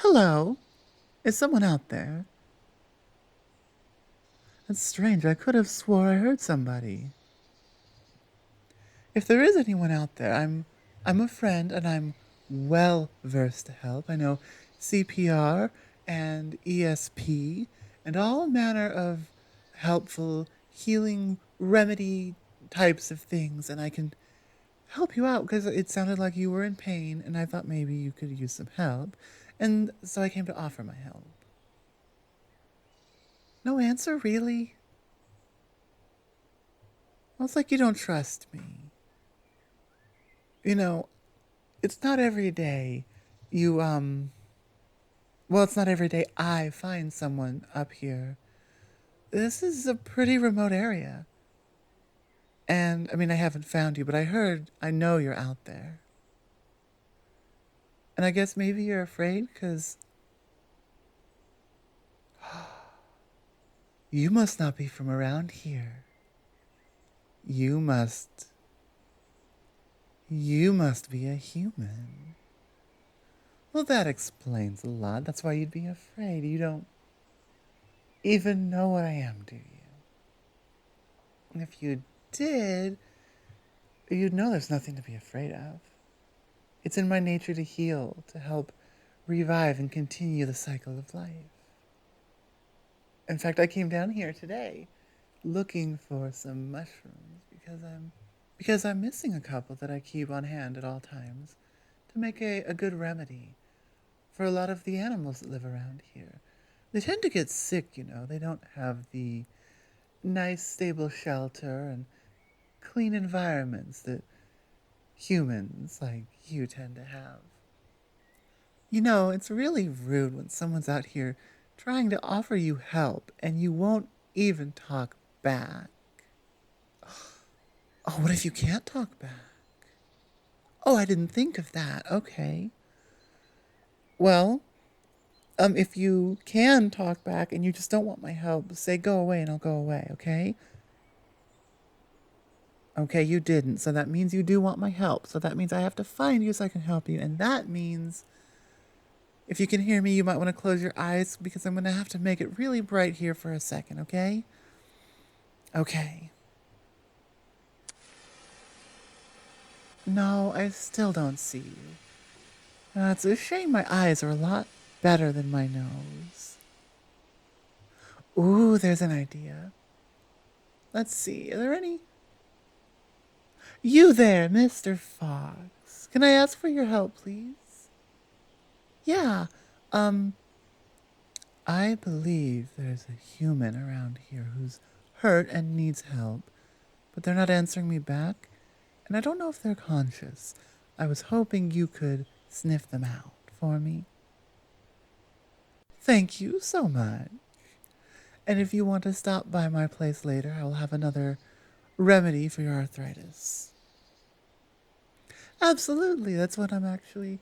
Hello? Is someone out there? That's strange. I could have swore I heard somebody. If there is anyone out there, I'm a friend and I'm well versed to help. I know CPR and ESP and all manner of helpful healing remedy types of things, and I can help you out because it sounded like you were in pain and I thought maybe you could use some help. And so I came to offer my help. No answer, really? Well, it's like you don't trust me. You know, it's not every day you, well, it's not every day I find someone up here. This is a pretty remote area. And, I mean, I haven't found you, but I know you're out there. And I guess maybe you're afraid because you must not be from around here. You must, you must be a human. Well, that explains a lot. That's why you'd be afraid. You don't even know what I am, do you? If you did, you'd know there's nothing to be afraid of. It's in my nature to heal, to help revive and continue the cycle of life. In fact, I came down here today looking for some mushrooms because I'm missing a couple that I keep on hand at all times to make a good remedy for a lot of the animals that live around here. They tend to get sick, you know. They don't have the nice, stable shelter and clean environments that humans like you tend to have. You know, it's really rude when someone's out here trying to offer you help and you won't even talk back. Oh, what if you can't talk back? Oh, I didn't think of that. Okay. Well, if you can talk back and you just don't want my help, say go away and I'll go away, okay? Okay, you didn't. So that means you do want my help. So that means I have to find you so I can help you. And that means if you can hear me, you might want to close your eyes because I'm going to have to make it really bright here for a second, okay? Okay. No, I still don't see you. It's a shame my eyes are a lot better than my nose. Ooh, there's an idea. Let's see, are there any... You there, Mr. Fox. Can I ask for your help, please? Yeah, um, I believe there's a human around here who's hurt and needs help, but they're not answering me back, and I don't know if they're conscious. I was hoping you could sniff them out for me. Thank you so much. And if you want to stop by my place later, I will have another remedy for your arthritis. Absolutely, that's what I'm actually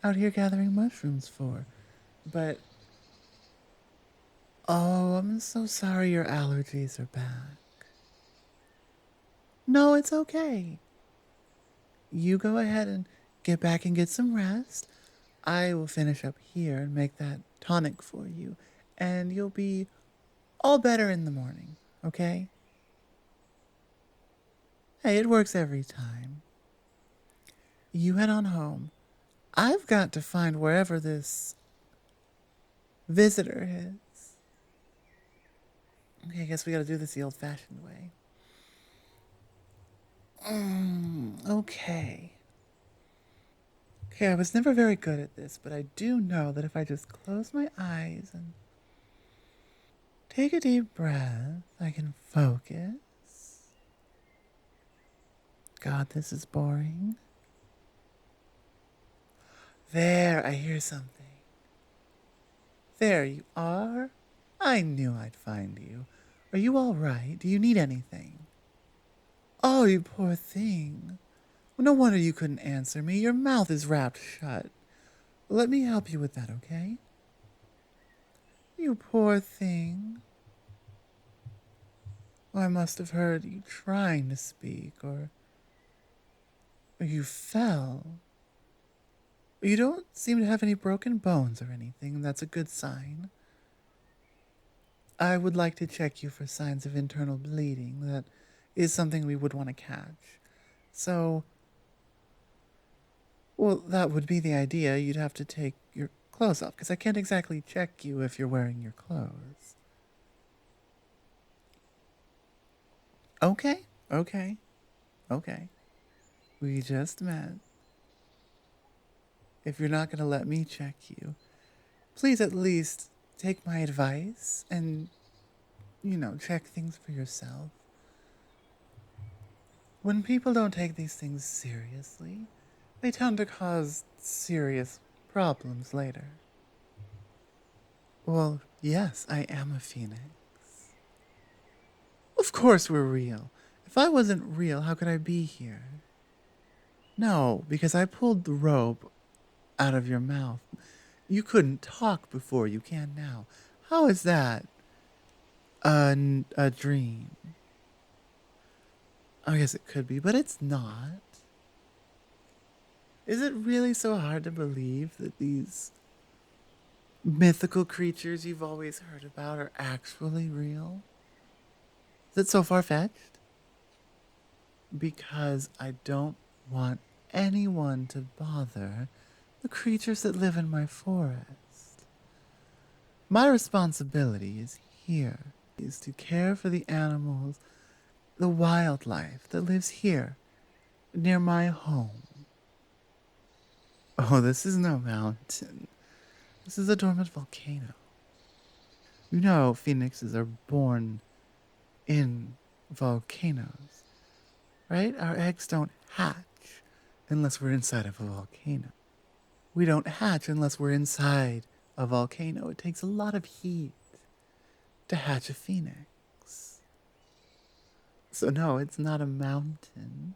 out here gathering mushrooms for. But, oh, I'm so sorry your allergies are back. No, it's okay. You go ahead and get back and get some rest. I will finish up here and make that tonic for you, and you'll be all better in the morning, okay? Hey, it works every time. You head on home. I've got to find wherever this visitor is. Okay, I guess we gotta do this the old fashioned way. Okay. Okay, I was never very good at this, but I do know that if I just close my eyes and take a deep breath, I can focus. God, this is boring. There, I hear something. There you are. I knew I'd find you. Are you all right? Do you need anything? Oh, you poor thing. Well, no wonder you couldn't answer me. Your mouth is wrapped shut. Let me help you with that, okay? You poor thing. Well, I must have heard you trying to speak, or you fell. You don't seem to have any broken bones or anything. That's a good sign. I would like to check you for signs of internal bleeding. That is something we would want to catch. So, well, that would be the idea. You'd have to take your clothes off, because I can't exactly check you if you're wearing your clothes. Okay, okay, okay. We just met. If you're not going to let me check you, please at least take my advice and, check things for yourself. When people don't take these things seriously, they tend to cause serious problems later. Well, yes, I am a phoenix. Of course we're real. If I wasn't real, how could I be here? No, because I pulled the rope out of your mouth. You couldn't talk before, you can now. How is that a dream? I guess it could be, but it's not. Is it really so hard to believe that these mythical creatures you've always heard about are actually real? Is it so far-fetched? Because I don't want anyone to bother the creatures that live in my forest. My responsibility is here, is to care for the animals, the wildlife that lives here, near my home. Oh, this is no mountain. This is a dormant volcano. You know, phoenixes are born in volcanoes, right? Our eggs don't hatch unless we're inside of a volcano. We don't hatch unless we're inside a volcano. It takes a lot of heat to hatch a phoenix. So, no, it's not a mountain.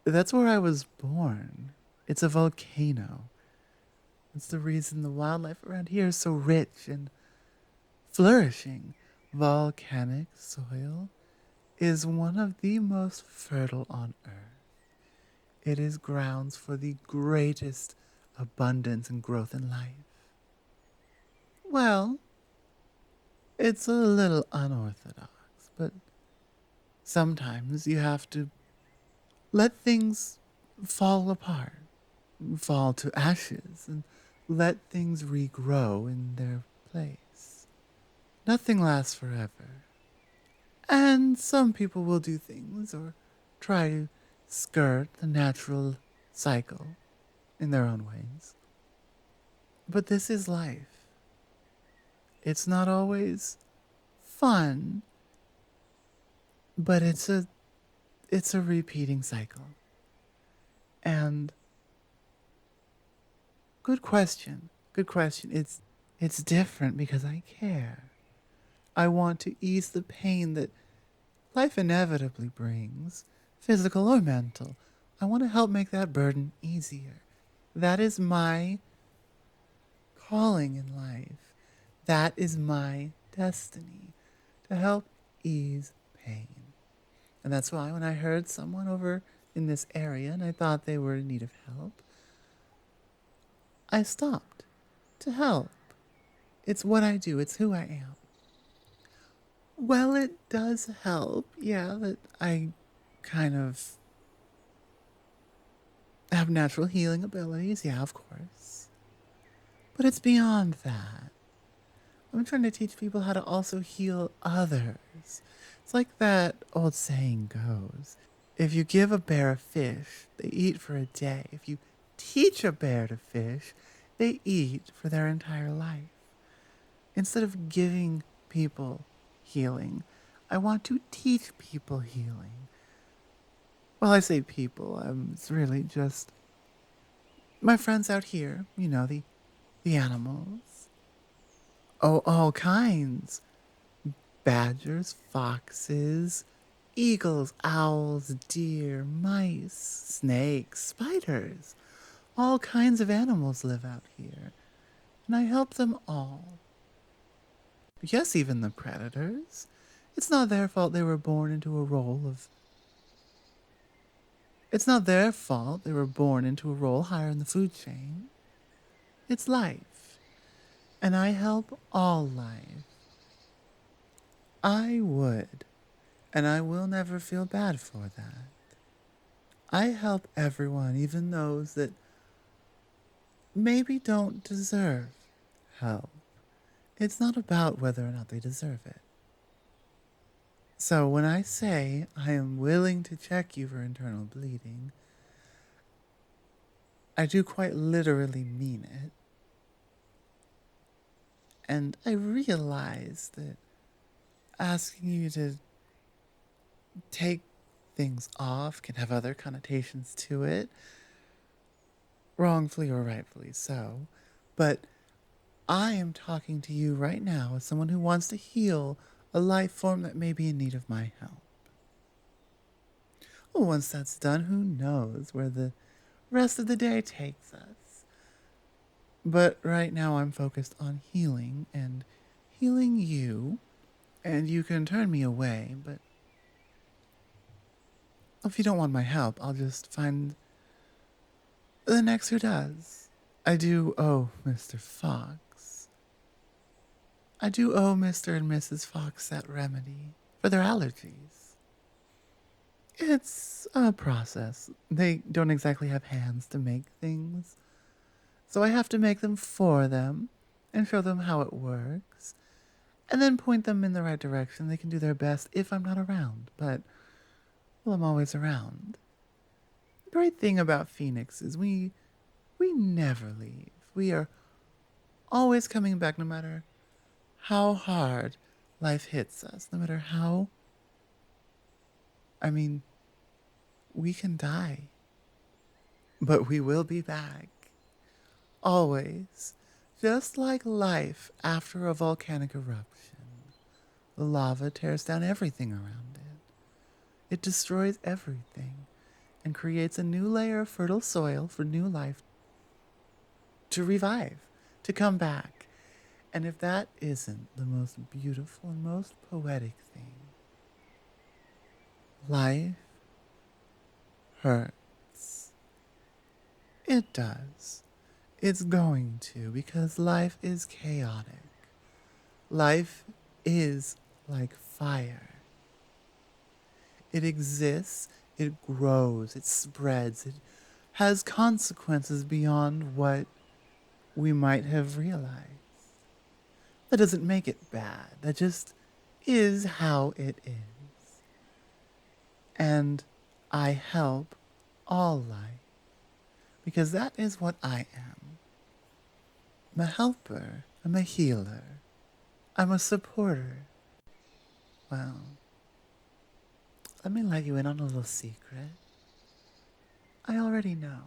That's where I was born. It's a volcano. It's the reason the wildlife around here is so rich and flourishing. Volcanic soil is one of the most fertile on earth. It is grounds for the greatest abundance and growth in life. Well, it's a little unorthodox, but sometimes you have to let things fall apart, fall to ashes, and let things regrow in their place. Nothing lasts forever. And some people will do things or try to skirt the natural cycle in their own ways. But this is life. It's not always fun, but it's a repeating cycle. And good question. Good question. It's different because I care. I want to ease the pain that life inevitably brings, physical or mental. I want to help make that burden easier. That is my calling in life. That is my destiny, to help ease pain. And that's why when I heard someone over in this area and I thought they were in need of help, I stopped to help. It's what I do, it's who I am. Well, it does help, yeah, that I kind of have natural healing abilities, yeah, of course. But it's beyond that. I'm trying to teach people how to also heal others. It's like that old saying goes, if you give a bear a fish, they eat for a day. If you teach a bear to fish, they eat for their entire life. Instead of giving people healing, I want to teach people healing. Well, I say people, it's really just my friends out here, the animals. Oh, all kinds. Badgers, foxes, eagles, owls, deer, mice, snakes, spiders. All kinds of animals live out here, and I help them all. Yes, even the predators. It's not their fault they were born into a role of It's not their fault they were born into a role higher in the food chain. It's life. And I help all life. I would. And I will never feel bad for that. I help everyone, even those that maybe don't deserve help. It's not about whether or not they deserve it. So when I say I am willing to check you for internal bleeding, I do quite literally mean it. And I realize that asking you to take things off can have other connotations to it, wrongfully or rightfully so. But I am talking to you right now as someone who wants to heal a life form that may be in need of my help. Well, once that's done, who knows where the rest of the day takes us. But right now I'm focused on healing and healing you, and you can turn me away, but if you don't want my help, I'll just find the next who does. I do owe Mr. Fox. I do owe Mr. and Mrs. Fox that remedy for their allergies. It's a process. They don't exactly have hands to make things, so I have to make them for them and show them how it works, and then point them in the right direction. They can do their best if I'm not around, but, well, I'm always around. The great thing about Phoenix is we never leave. We are always coming back no matter how hard life hits us, no matter how... I mean, we can die, but we will be back. Always. Just like life after a volcanic eruption. The lava tears down everything around it. It destroys everything and creates a new layer of fertile soil for new life to revive, to come back. And if that isn't the most beautiful and most poetic thing, life hurts. It does. It's going to, because life is chaotic. Life is like fire. It exists, it grows, it spreads, it has consequences beyond what we might have realized. That doesn't make it bad. That just is how it is. And I help all life, because that is what I am. I'm a helper. I'm a healer. I'm a supporter. Well, let me let you in on a little secret. I already know.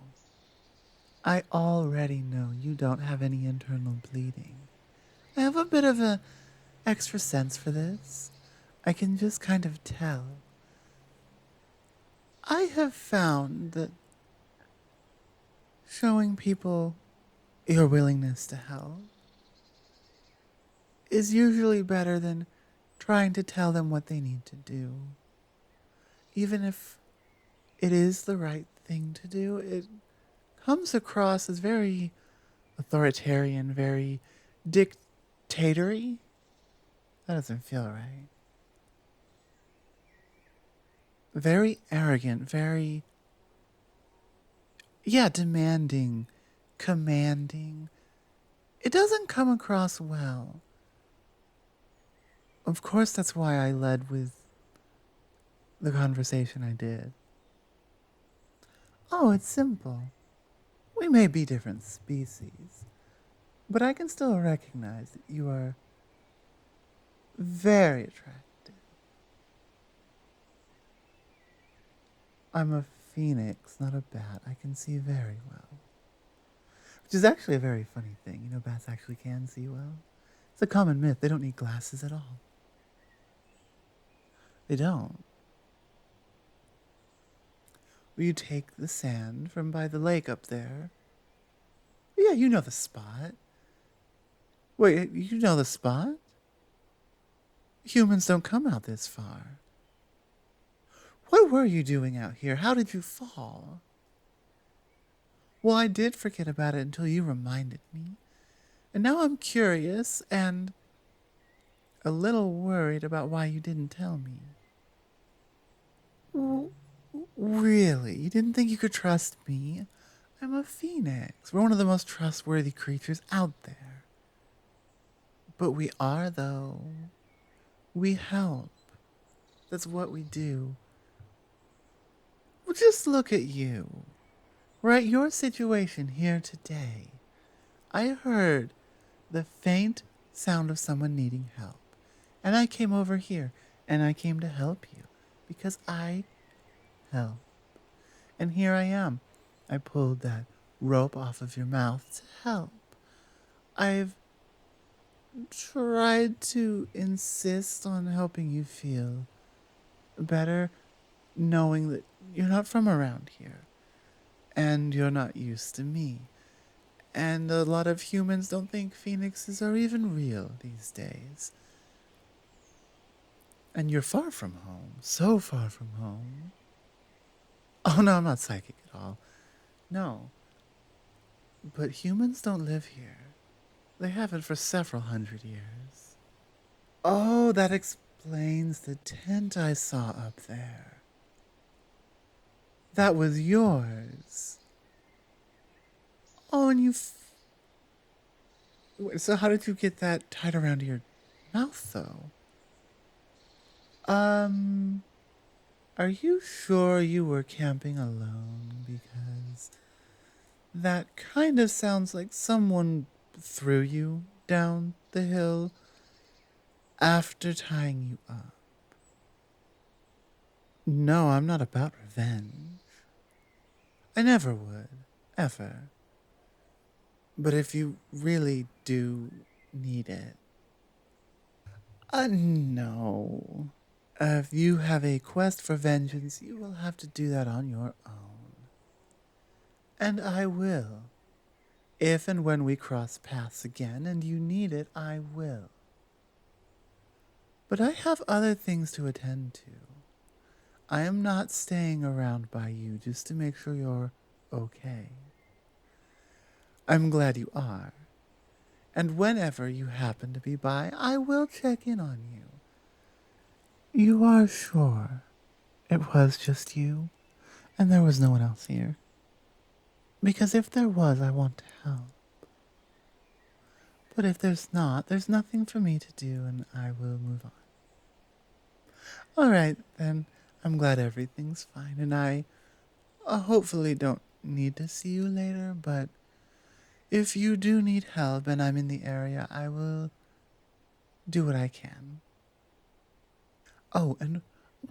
I already know you don't have any internal bleeding. I have a bit of an extra sense for this. I can just kind of tell. I have found that showing people your willingness to help is usually better than trying to tell them what they need to do. Even if it is the right thing to do, it comes across as very authoritarian, very dictatory. That doesn't feel right. Very arrogant, very, demanding, commanding. It doesn't come across well. Of course, that's why I led with the conversation I did. Oh, it's simple. We may be different species, but I can still recognize that you are very attractive. I'm a phoenix, not a bat. I can see very well. Which is actually a very funny thing. You know, bats actually can see well. It's a common myth. They don't need glasses at all. They don't. Will you take the sand from by the lake up there? Yeah, you know the spot. Wait, you know the spot? Humans don't come out this far. What were you doing out here? How did you fall? Well, I did forget about it until you reminded me. And now I'm curious and a little worried about why you didn't tell me. Really? You didn't think you could trust me? I'm a phoenix. We're one of the most trustworthy creatures out there. But we are, though. We help. That's what we do. Well, just look at you. We're at your situation here today. I heard the faint sound of someone needing help. And I came over here, and I came to help you. Because I help. And here I am. I pulled that rope off of your mouth to help. I've tried to insist on helping you feel better, knowing that you're not from around here. And you're not used to me. And a lot of humans don't think phoenixes are even real these days. And you're far from home. So far from home. Oh no, I'm not psychic at all. No. But humans don't live here. They haven't for several hundred years. Oh, that explains the tent I saw up there. That was yours. Oh, and so how did you get that tied around your mouth, though? Are you sure you were camping alone? Because that kind of sounds like someone threw you down the hill after tying you up. No, I'm not about revenge. I never would. Ever. But if you really do need it. No. If you have a quest for vengeance, you will have to do that on your own. And I will. If and when we cross paths again and you need it, I will. But I have other things to attend to. I am not staying around by you just to make sure you're okay. I'm glad you are. And whenever you happen to be by, I will check in on you. You are sure it was just you, and there was no one else here? Because if there was, I want to help. But if there's not, there's nothing for me to do, and I will move on. All right, then. I'm glad everything's fine, and I hopefully don't need to see you later, but if you do need help and I'm in the area, I will do what I can. Oh, and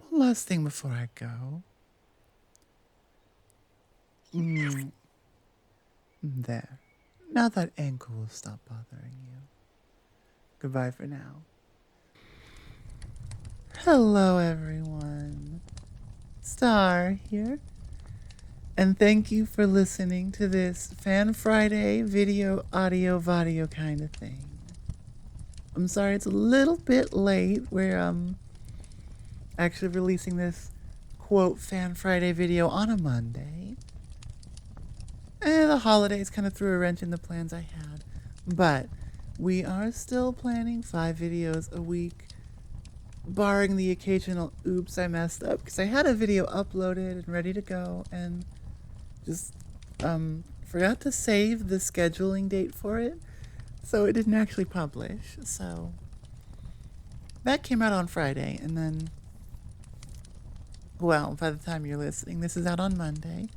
one last thing before I go. There. Now that ankle will stop bothering you. Goodbye for now. Hello, everyone. Star here. And thank you for listening to this Fan Friday video, audio, vadio kind of thing. I'm sorry it's a little bit late. We're actually releasing this quote Fan Friday video on a Monday. And the holidays kind of threw a wrench in the plans I had. But we are still planning 5 videos a week, barring the occasional oops I messed up, because I had a video uploaded and ready to go and just forgot to save the scheduling date for it, so it didn't actually publish. So that came out on Friday, and then, well, by the time you're listening, this is out on Monday.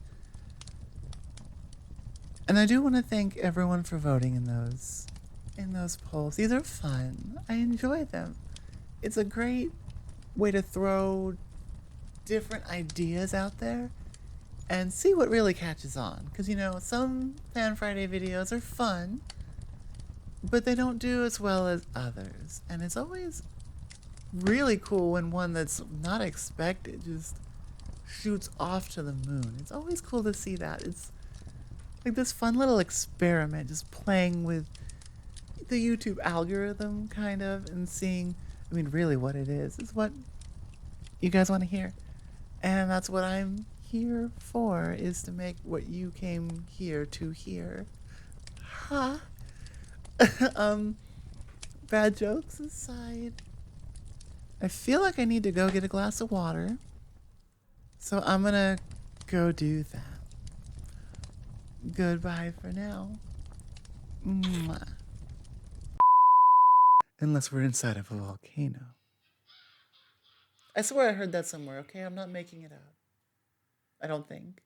And I do want to thank everyone for voting in those polls. These are fun. I enjoy them. It's a great way to throw different ideas out there and see what really catches on. Because, you know, some Fan Friday videos are fun, but they don't do as well as others. And it's always really cool when one that's not expected just shoots off to the moon. It's always cool to see that. It's like this fun little experiment, just playing with the YouTube algorithm, kind of, and seeing, I mean, really what it is what you guys want to hear. And that's what I'm here for, is to make what you came here to hear. Ha! um, bad jokes aside, I feel like I need to go get a glass of water. So I'm gonna go do that. Goodbye for now. Mwah. Unless we're inside of a volcano. I swear I heard that somewhere, okay? I'm not making it up. I don't think.